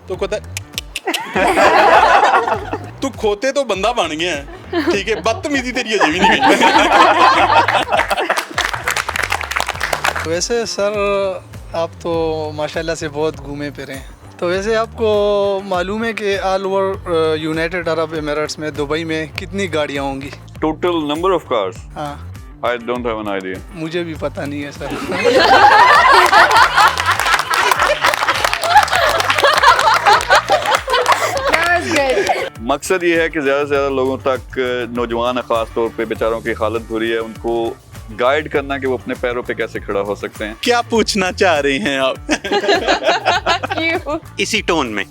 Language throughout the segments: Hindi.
तो कहता तू खोते तो बंदा बन गया है, ठीक है, बदतमीजी तेरी अजे भी नहीं गई। वैसे सर आप तो माशाल्लाह से बहुत घूमे फिरे हैं, तो वैसे आपको मालूम है कि all over United Arab Emirates में दुबई में कितनी गाड़ियाँ होंगी? Total number of cars? हाँ, I don't have an idea. मुझे भी पता नहीं है सर। मकसद ये है कि ज़्यादा से ज़्यादा लोगों तक, नौजवान ख़ास तौर पे बेचारों की हालत बुरी है, उनको गाइड करना कि वो अपने पैरों पे कैसे खड़ा हो सकते हैं। क्या पूछना चाह रहे हैं आप? इसी टोन में।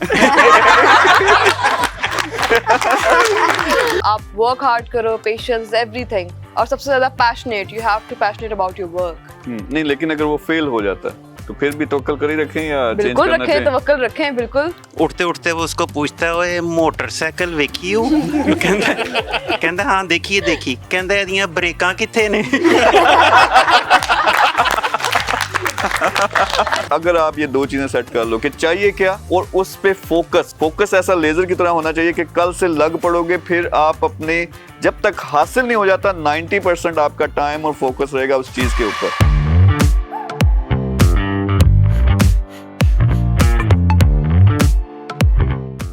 आप वर्क हार्ड करो, पेशेंस, एवरीथिंग, और सबसे ज्यादा passionate, you have to passionate about your work. नहीं, लेकिन अगर वो फेल हो जाता है तो फिर भी तवक्कल कर ही रखें या चेंज बिल्कुल करना रखें, चाहिए? तवक्कल रखें, बिल्कुल। उठते उठते वो उसको पूछता है मोटरसाइकिल वेखी हो? कहता हाँ देखिए देखी, कहता एदियां ब्रेकां किथे ने? अगर आप ये दो चीजें सेट कर लो कि चाहिए क्या और उस पे फोकस ऐसा लेजर की तरह होना चाहिए कि कल से लग पड़ोगे, फिर आप अपने जब तक हासिल नहीं हो जाता 90% आपका टाइम और फोकस रहेगा उस चीज के ऊपर।